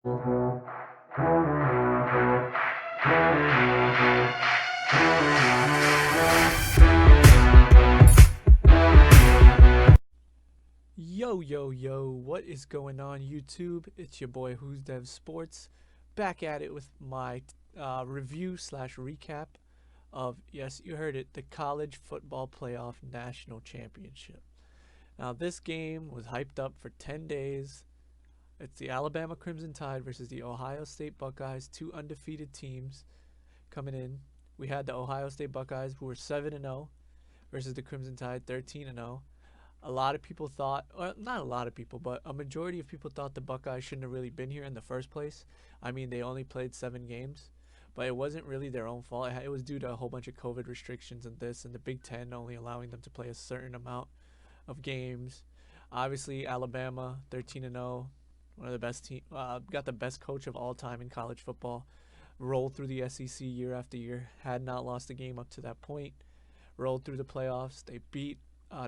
Yo, yo, yo, what is going on, YouTube? It's your boy Who's Dev Sports, back at it with my review slash recap of, yes, you heard it, the College Football Playoff National Championship. Now, this game was hyped up for 10 days. It's the Alabama Crimson Tide versus the Ohio State Buckeyes, two undefeated teams coming in. We had the Ohio State Buckeyes, who were 7-0, versus the Crimson Tide, 13-0. A lot of people thought, or not a lot of people, but a majority of people thought the Buckeyes shouldn't have really been here in the first place. I mean, they only played 7 games, but it wasn't really their own fault. It was due to a whole bunch of COVID restrictions and this, and the Big Ten only allowing them to play a certain amount of games. Obviously, Alabama, 13-0, one of the best team, got the best coach of all time in college football. Rolled through the SEC year after year, had not lost a game up to that point. Rolled through the playoffs. They beat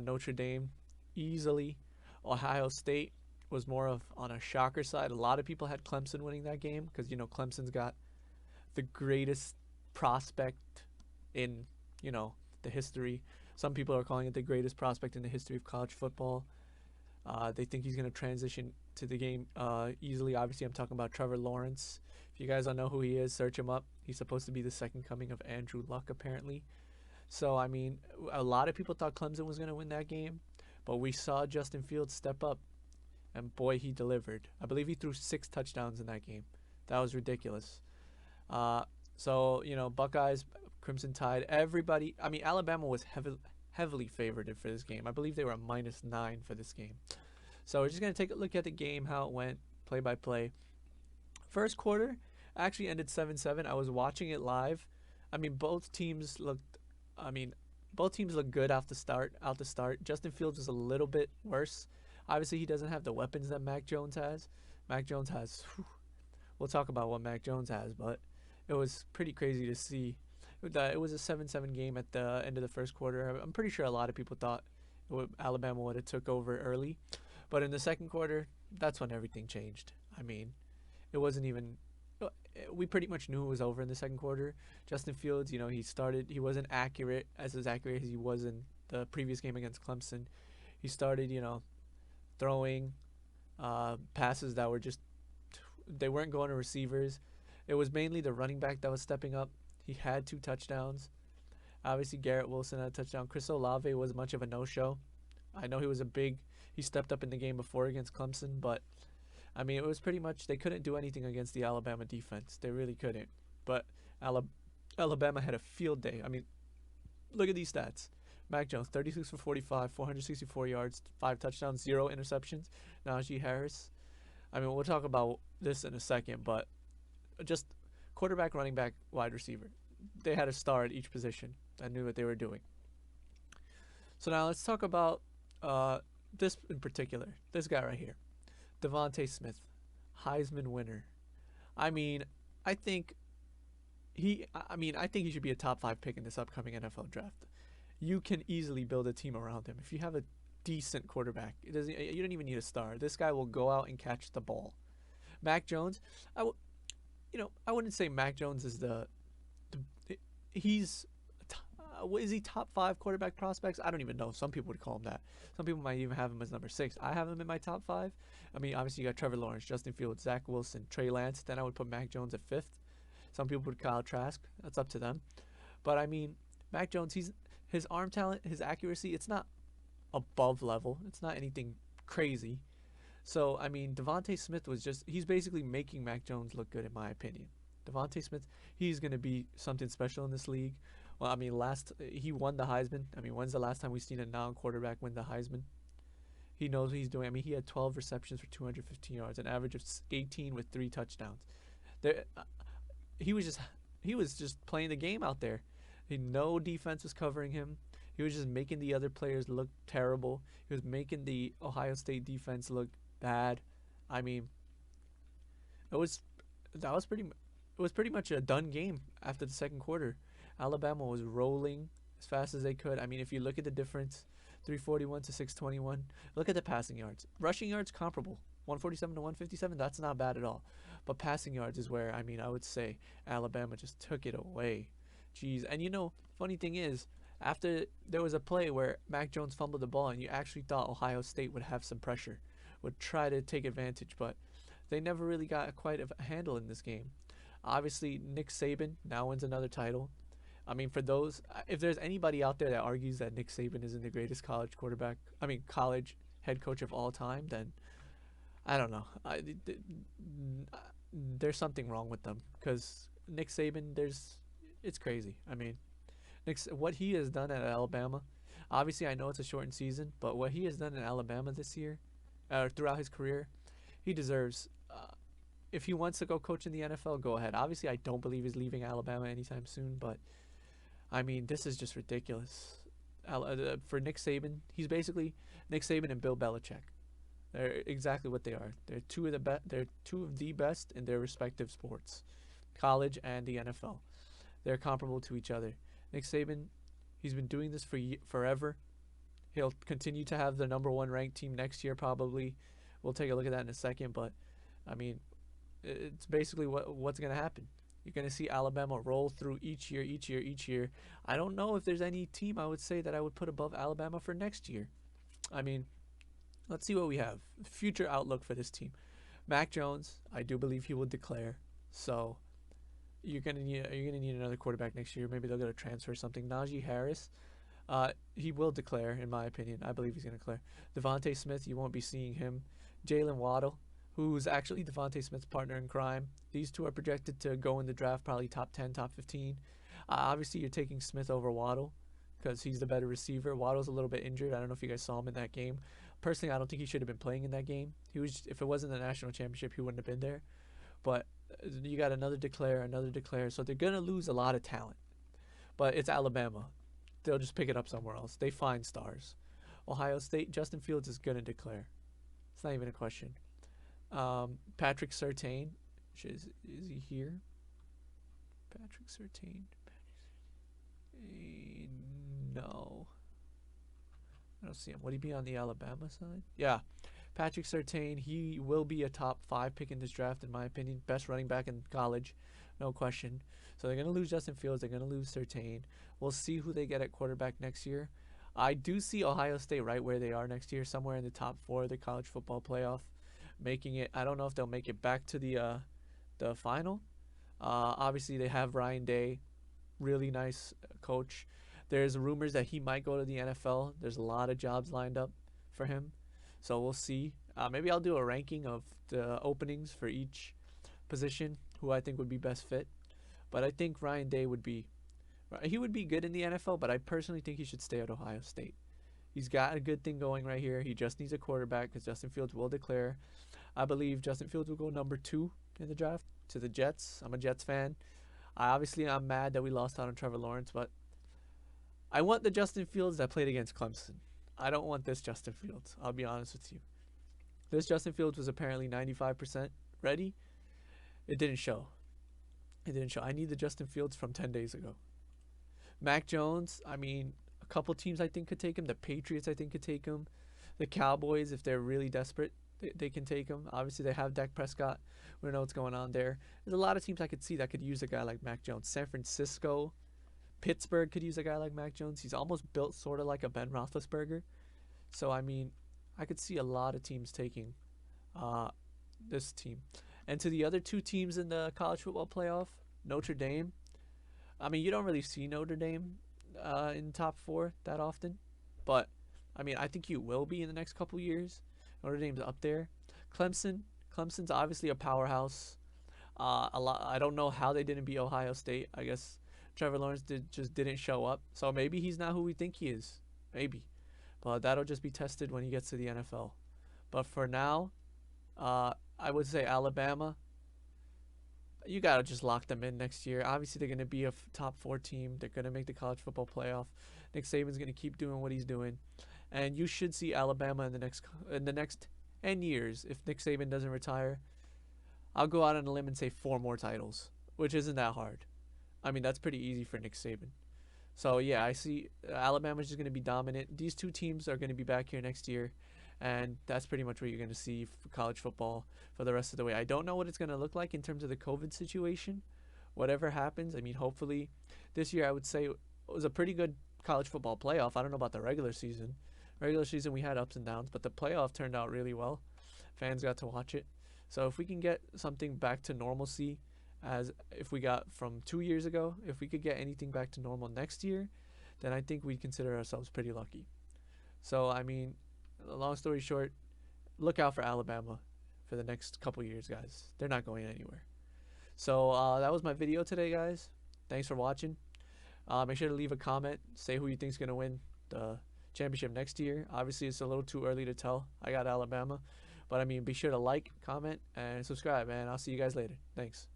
Notre Dame easily. Ohio State was more of on a shocker side. A lot of people had Clemson winning that game because Clemson's got the greatest prospect in the history. Some people are calling it the greatest prospect in the history of college football. They think he's going to transition to the game easily. Obviously, I'm talking about Trevor Lawrence. If you guys don't know who he is, search him up. He's supposed to be the second coming of Andrew Luck, apparently. So, I mean, a lot of people thought Clemson was going to win that game, but we saw Justin Fields step up, and boy, he delivered. I believe he threw 6 touchdowns in that game. That was ridiculous. Buckeyes, Crimson Tide, everybody. I mean, Alabama was heavily favored for this game. I believe they were a -9 for this game. So we're just going to take a look at the game, how it went, play by play. First quarter actually ended 7-7. I was watching it live. I mean, both teams looked good off the start. Justin Fields was a little bit worse. Obviously, he doesn't have the weapons that Mac Jones has. We'll talk about what Mac Jones has, but it was pretty crazy to see. It was a 7-7 game at the end of the first quarter. I'm pretty sure a lot of people thought Alabama would have took over early. But in the second quarter, that's when everything changed. I mean, it wasn't even we pretty much knew it was over in the second quarter. Justin Fields, he wasn't accurate as accurate as he was in the previous game against Clemson. He started, throwing passes that were they weren't going to receivers. It was mainly the running back that was stepping up. He had 2 touchdowns. Obviously, Garrett Wilson had a touchdown. Chris Olave was much of a no-show. I know he stepped up in the game before against Clemson, but I mean, it was pretty much they couldn't do anything against the Alabama defense. They really couldn't. But Alabama had a field day. I mean, look at these stats. Mac Jones, 36 for 45, 464 yards, 5 touchdowns, 0 interceptions. Najee Harris. I mean, we'll talk about this in a second, but just quarterback, running back, wide receiver. They had a star at each position that knew what they were doing. So now let's talk about this in particular. This guy right here. DeVonta Smith, Heisman winner. I mean, I think he should be a top 5 pick in this upcoming NFL draft. You can easily build a team around him if you have a decent quarterback. You don't even need a star. This guy will go out and catch the ball. Mac Jones, I wouldn't say Mac Jones is is he top 5 quarterback prospects? I don't even know. Some people would call him that. Some people might even have him as number 6. I have him in my top 5. I mean, obviously you got Trevor Lawrence, Justin Fields, Zach Wilson, Trey Lance. Then I would put Mac Jones at 5th. Some people would Kyle Trask. That's up to them. But I mean, Mac Jones, his arm talent, his accuracy, it's not above level. It's not anything crazy. So I mean, DeVonta Smith he's basically making Mac Jones look good in my opinion. DeVonta Smith, he's going to be something special in this league. Well, I mean, he won the Heisman. I mean, when's the last time we've seen a non-quarterback win the Heisman? He knows what he's doing. I mean, he had 12 receptions for 215 yards, an average of 18 with 3 touchdowns. He was just playing the game out there. No defense was covering him. He was just making the other players look terrible. He was making the Ohio State defense look bad. I mean, it was pretty much a done game after the second quarter. Alabama was rolling as fast as they could. I mean, if you look at the difference, 341 to 621. Look at the passing yards. Rushing yards comparable. 147 to 157, that's not bad at all. But passing yards is where, I mean, I would say Alabama just took it away. Jeez. And funny thing is, after there was a play where Mac Jones fumbled the ball, and you actually thought Ohio State would have some pressure, would try to take advantage, but they never really got quite a handle in this game. Obviously, Nick Saban now wins another title. I mean, for those, if there's anybody out there that argues that Nick Saban isn't the greatest college head coach of all time, then I don't know. There's something wrong with them because Nick Saban, it's crazy. I mean, what he has done at Alabama, obviously I know it's a shortened season, but what he has done in Alabama this year, throughout his career, he deserves. If he wants to go coach in the NFL, go ahead. Obviously, I don't believe he's leaving Alabama anytime soon, but I mean, this is just ridiculous. For Nick Saban, he's basically Nick Saban and Bill Belichick. They're exactly what they are. They're two of the best in their respective sports, college and the NFL. They're comparable to each other. Nick Saban, he's been doing this for forever. He'll continue to have the number one ranked team next year, probably. We'll take a look at that in a second, but I mean, it's basically what's going to happen. You're going to see Alabama roll through each year. I don't know if there's any team I would say that I would put above Alabama for next year. I mean, let's see what we have. Future outlook for this team. Mac Jones, I do believe he will declare. So you're gonna need another quarterback next year. Maybe they'll get a transfer or something. Najee Harris, he will declare, in my opinion. I believe he's gonna declare. Devontae Smith, you won't be seeing him. Jalen Waddle, who's actually Devontae Smith's partner in crime. These two are projected to go in the draft, probably top 10, top 15. Obviously, you're taking Smith over Waddle because he's the better receiver. Waddle's a little bit injured. I don't know if you guys saw him in that game. Personally, I don't think he should have been playing in that game. If it wasn't the national championship, he wouldn't have been there. But you got another declare. So they're going to lose a lot of talent. But it's Alabama. They'll just pick it up somewhere else. They find stars. Ohio State, Justin Fields is going to declare. It's not even a question. Patrick Surtain, is he here? Patrick Surtain. No. I don't see him. Would he be on the Alabama side? Yeah. Patrick Surtain, he will be a top 5 pick in this draft, in my opinion. Best running back in college, no question. So they're going to lose Justin Fields. They're going to lose Surtain. We'll see who they get at quarterback next year. I do see Ohio State right where they are next year, somewhere in the top 4 of the college football playoff. Making it, I don't know if they'll make it back to the final. Obviously, they have Ryan Day, really nice coach. There's rumors that he might go to the NFL. There's a lot of jobs lined up for him. So we'll see. Maybe I'll do a ranking of the openings for each position, who I think would be best fit. But I think Ryan Day would be good in the NFL, but I personally think he should stay at Ohio State. He's got a good thing going right here. He just needs a quarterback because Justin Fields will declare. I believe Justin Fields will go number 2 in the draft to the Jets. I'm a Jets fan. I'm mad that we lost out on Trevor Lawrence, but I want the Justin Fields that played against Clemson. I don't want this Justin Fields. I'll be honest with you. This Justin Fields was apparently 95% ready. It didn't show. I need the Justin Fields from 10 days ago. Mac Jones, I mean, a couple teams I think could take him. The Patriots I think could take him. The Cowboys, if they're really desperate, they can take him. Obviously, they have Dak Prescott. We don't know what's going on there. There's a lot of teams I could see that could use a guy like Mac Jones. San Francisco, Pittsburgh could use a guy like Mac Jones. He's almost built sort of like a Ben Roethlisberger. So, I mean, I could see a lot of teams taking this team. And to the other 2 teams in the college football playoff, Notre Dame. I mean, you don't really see Notre Dame in the top 4 that often. But, I mean, I think you will be in the next couple years. Notre Dame's up there. Clemson's obviously a powerhouse. I don't know how they didn't beat Ohio State. I guess Trevor Lawrence just didn't show up. So maybe he's not who we think he is. Maybe. But that'll just be tested when he gets to the NFL. But for now, I would say Alabama. You got to just lock them in next year. Obviously, they're going to be a top 4 team. They're going to make the college football playoff. Nick Saban's going to keep doing what he's doing. And you should see Alabama in the next N years if Nick Saban doesn't retire. I'll go out on a limb and say 4 more titles, which isn't that hard. I mean, that's pretty easy for Nick Saban. So, yeah, I see Alabama's just going to be dominant. These 2 teams are going to be back here next year. And that's pretty much what you're going to see for college football for the rest of the way. I don't know what it's going to look like in terms of the COVID situation. Whatever happens, I mean, hopefully this year I would say it was a pretty good college football playoff. I don't know about the regular season. Regular season we had ups and downs, but the playoff turned out really well. Fans got to watch it. So if we can get something back to normalcy, as if we got from 2 years ago, if we could get anything back to normal next year, then I think we'd consider ourselves pretty lucky. So I mean, long story short, look out for Alabama for the next couple years, guys. They're not going anywhere. So that was my video today, guys. Thanks for watching. Make sure to leave a comment. Say who you think's gonna win the championship next year. Obviously, it's a little too early to tell. I got Alabama, but I mean, be sure to like, comment, and subscribe. Man, I'll see you guys later. Thanks.